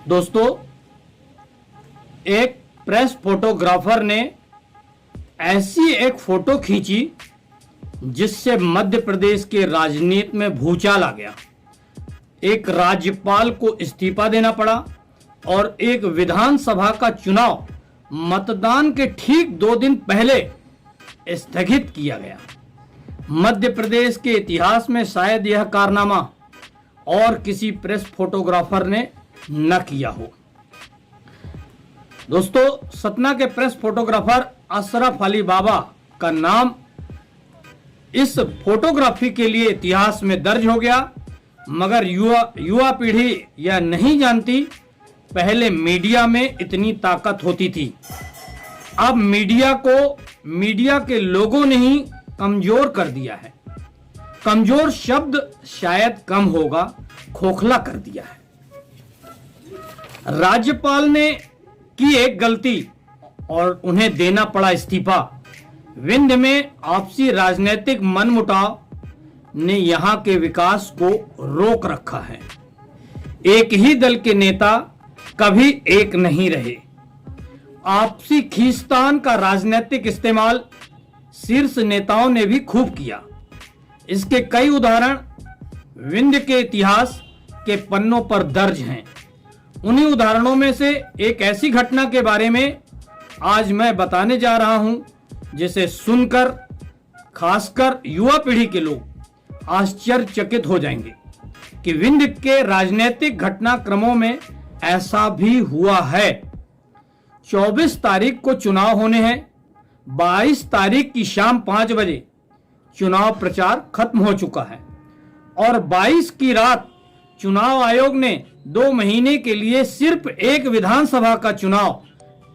दोस्तों, एक press photographer ने ऐसी एक फोटो खींची जिससे मध्य प्रदेश के राजनीति में भूचाल आ गया। एक राज्यपाल को इस्तीफा देना पड़ा और एक विधानसभा का चुनाव मतदान के ठीक 2 दिन पहले स्थगित किया गया। मध्य प्रदेश के इतिहास में शायद यह कारनामा और किसी प्रेस फोटोग्राफर ने न किया हो। दोस्तों, सतना के प्रेस फोटोग्राफर अशरफ अली बाबा का नाम इस फोटोग्राफी के लिए इतिहास में दर्ज हो गया, मगर युवा पीढ़ी यह नहीं जानती पहले मीडिया में इतनी ताकत होती थी। अब मीडिया के लोगों ने ही कमजोर कर दिया है। कमजोर शब्द शायद कम होगा, खोखला कर दिया है। राज्यपाल ने की एक गलती और उन्हें देना पड़ा इस्तीफा। विंध्य में आपसी राजनीतिक मनमुटाव ने यहां के विकास को रोक रखा है। एक ही दल के नेता कभी एक नहीं रहे। आपसी खींचतान का राजनीतिक इस्तेमाल शीर्ष नेताओं ने भी खूब किया। इसके कई उदाहरण विंध्य के इतिहास के पन्नों पर दर्ज हैं। उन्हीं उदाहरणों में से एक ऐसी घटना के बारे में आज मैं बताने जा रहा हूं, जिसे सुनकर खासकर युवा पीढ़ी के लोग आश्चर्यचकित हो जाएंगे कि विंध्य के राजनीतिक घटनाक्रमों में ऐसा भी हुआ है। 24 तारीख को चुनाव होने हैं। 22 तारीख की शाम 5 बजे चुनाव प्रचार खत्म हो चुका है और 22 की रात चुनाव आयोग ने 2 महीने के लिए सिर्फ एक विधानसभा का चुनाव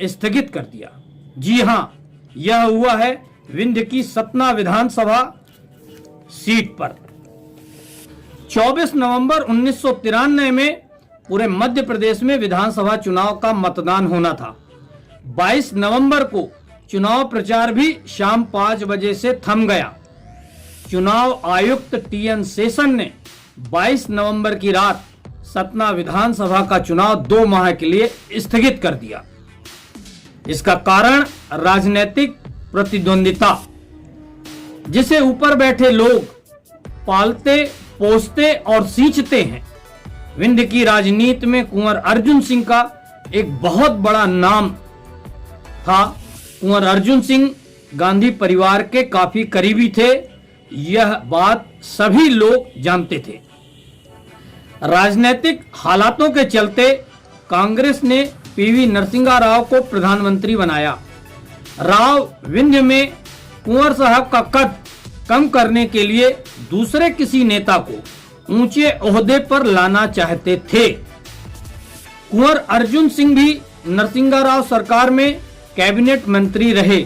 स्थगित कर दिया। जी हां, यह हुआ है विंध्य की सतना विधानसभा सीट पर। 24 नवंबर 1993 में पूरे मध्य प्रदेश में विधानसभा चुनाव का मतदान होना था। 22 नवंबर को चुनाव प्रचार भी शाम 5 बजे से थम गया। चुनाव आयुक्त टीएन शेषन ने 22 नवंबर की रात सतना विधानसभा का चुनाव 2 माह के लिए स्थगित कर दिया। इसका कारण राजनीतिक प्रतिद्वंदिता, जिसे ऊपर बैठे लोग पालते, पोसते और सींचते हैं। विंध्य की राजनीति में कुंवर अर्जुन सिंह का एक बहुत बड़ा नाम था। कुंवर अर्जुन सिंह गांधी परिवार के काफी करीबी थे। यह बात सभी लोग जानते थे। राजनीतिक हालातों के चलते कांग्रेस ने पीवी नरसिंह राव को प्रधानमंत्री बनाया। राव विंध्य में कुंवर साहब का कद कम करने के लिए दूसरे किसी नेता को ऊंचे ओहदे पर लाना चाहते थे। कुंवर अर्जुन सिंह भी नरसिंह राव सरकार में कैबिनेट मंत्री रहे,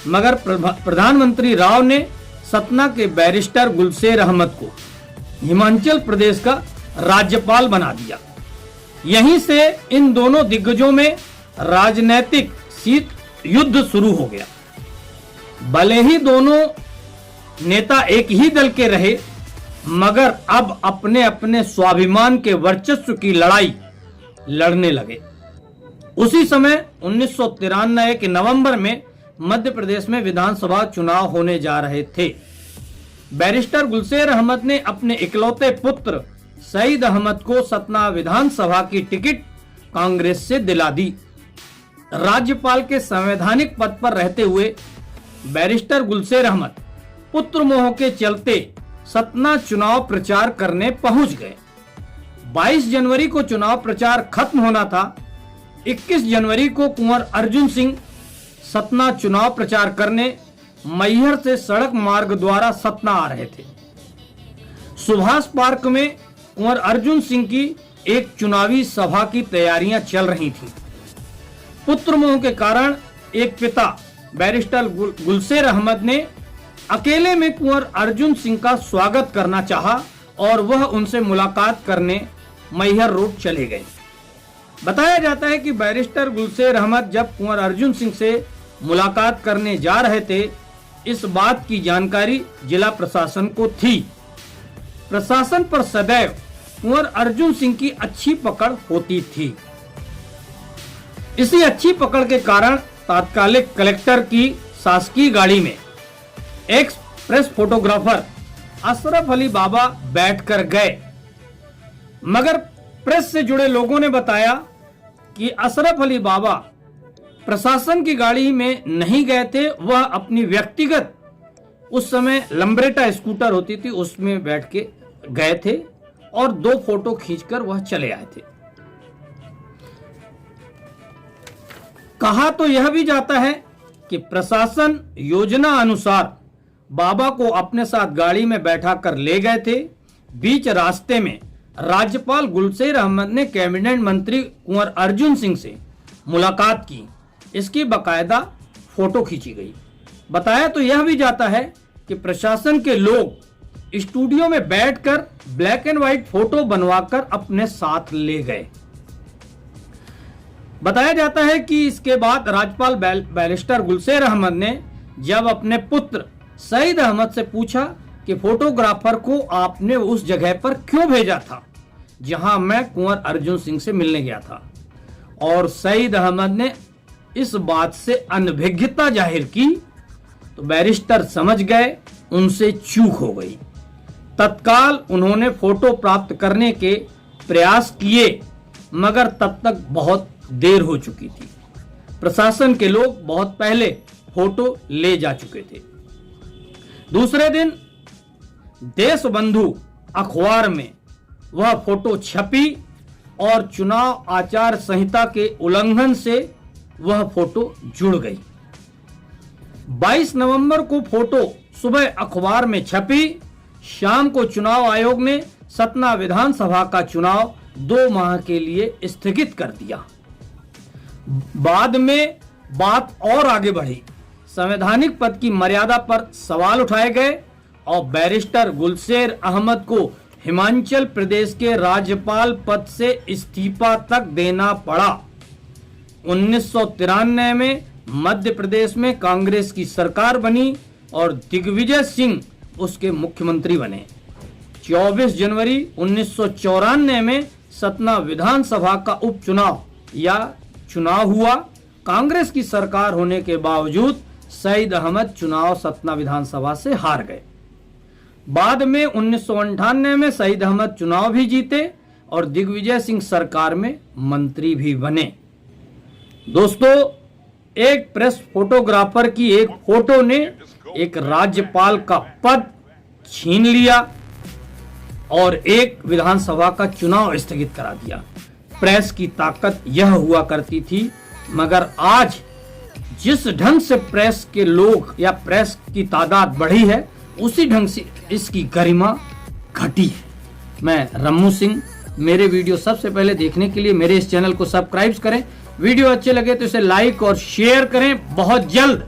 मगर प्रधानमंत्री राव ने सतना के बैरिस्टर गुलशेर अहमद को हिमाचल प्रदेश का राज्यपाल बना दिया। यहीं से इन दोनों दिग्गजों में राजनीतिक शीत युद्ध शुरू हो गया। भले ही दोनों नेता एक ही दल के रहे, मगर अब अपने अपने स्वाभिमान के वर्चस्व की लड़ाई लड़ने लगे। उसी समय 1993 के नवंबर में मध्य प्रदेश में विधानसभा चुनाव होने जा रहे थे। बैरिस्टर गुलशेर अहमद ने अपने इकलौते पुत्र सईद अहमद को सतना विधानसभा की टिकट कांग्रेस से दिला दी। राज्यपाल के संवैधानिक पद पर रहते हुए बैरिस्टर गुलशेर अहमद पुत्र मोह के चलते सतना चुनाव प्रचार करने पहुंच गए। 22 जनवरी को चुनाव प्रचार खत्म होना था। 21 जनवरी को कुंवर अर्जुन सिंह सतना चुनाव प्रचार करने मैहर से सड़क मार्ग द्वारा सतना आ रहे थे। सुभाष पार्क में कुंवर अर्जुन सिंह की एक चुनावी सभा की तैयारियां चल रही थीं। पुत्र मोह के कारण एक पिता बैरिस्टर गुलशेर अहमद ने अकेले में कुंवर अर्जुन सिंह का स्वागत करना चाहा और वह उनसे मुलाकात करने मैहर रोड चले गए। बताया जाता है कि बैरिस्टर गुलशेर अहमद जब कुंवर अर्जुन सिंह से मुलाकात करने जा रहे थे, इस बात की जानकारी जिला प्रशासन को थी। प्रशासन पर सदैव कुंवर अर्जुन सिंह की अच्छी पकड़ होती थी। इसी अच्छी पकड़ के कारण तात्कालिक कलेक्टर की शासकीय गाड़ी में express photographer Ashraf Ali Baba बैठकर गए, मगर प्रेस से जुड़े लोगों ने बताया कि अशरफ अली बाबा प्रशासन की गाड़ी में नहीं गए थे, वह अपनी व्यक्तिगत उस समय लंब्रेटा स्कूटर होती थी उसमें बैठ के गए थे और 2 फोटो खींचकर वह चले आए थे। कहा तो यह भी जाता है कि प्रशासन योजना अनुसार बाबा को अपने साथ गाड़ी में बैठा कर ले गए थे। बीच रास्ते में राज्यपाल गुलशेर अहमद ने कैबिनेट मंत्री कुंवर अर्जुन सिंह से मुलाकात की, इसकी बकायदा फोटो खींची गई। बताया तो यह भी जाता है कि प्रशासन के लोग स्टूडियो में बैठकर ब्लैक एंड व्हाइट फोटो बनवाकर अपने साथ ले गए। बताया जाता है कि इसके बाद राज्यपाल बैरिस्टर गुलशेर अहमद ने जब अपने पुत्र सईद अहमद से पूछा कि फोटोग्राफर को आपने उस जगह पर क्यों भेजा था जहां मैं कुंवर अर्जुन सिंह से मिलने गया था, और सईद अहमद ने इस बात से अनभिज्ञता जाहिर की, तो बैरिस्टर समझ गए उनसे चूक हो गई। तत्काल उन्होंने फोटो प्राप्त करने के प्रयास किए, मगर तब तक बहुत देर हो चुकी थी। प्रशासन के लोग बहुत पहले फोटो ले जा चुके थे। दूसरे दिन देशबंधु अखबार में वह फोटो छपी और चुनाव आचार संहिता के उल्लंघन से वह फोटो जुड़ गई। 22 नवंबर को फोटो सुबह अखबार में छपी। शाम को चुनाव आयोग ने सतना विधानसभा का चुनाव 2 माह के लिए स्थगित कर दिया। बाद में बात और आगे बढ़ी। संवैधानिक पद की मर्यादा पर सवाल उठाए गए और बैरिस्टर गुलशेर अहमद को हिमाचल प्रदेश के राज्यपाल पद से इस्तीफा तक देना पड़ा। 1993 में मध्य प्रदेश में कांग्रेस की सरकार बनी और दिग्विजय सिंह उसके मुख्यमंत्री बने। 24 जनवरी 1994 में सतना विधानसभा का उपचुनाव या चुनाव हुआ। कांग्रेस की सरकार होने के बावजूद सईद अहमद चुनाव सतना विधानसभा से हार गए। बाद में 1998 में सईद अहमद चुनाव भी जीते और दिग्विजय सिंह सरकार में मंत्री भी बने। दोस्तों, एक प्रेस फोटोग्राफर की एक फोटो ने एक राज्यपाल का पद छीन लिया और एक विधानसभा का चुनाव स्थगित करा दिया। प्रेस की ताकत यह हुआ करती थी, मगर आज जिस ढंग से प्रेस के लोग या प्रेस की तादाद बढ़ी है, उसी ढंग से इसकी गरिमा घटी है। मैं रम्मू सिंह। मेरे वीडियो सबसे पहले देखने के लिए मेरे इस चैनल को सब्सक्राइब करें। वीडियो अच्छे लगे तो इसे लाइक और शेयर करें। बहुत जल्द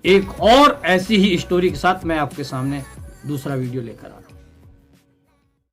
एक और ऐसी ही स्टोरी के साथ मैं आपके सामने दूसरा वीडियो लेकर आता हूं।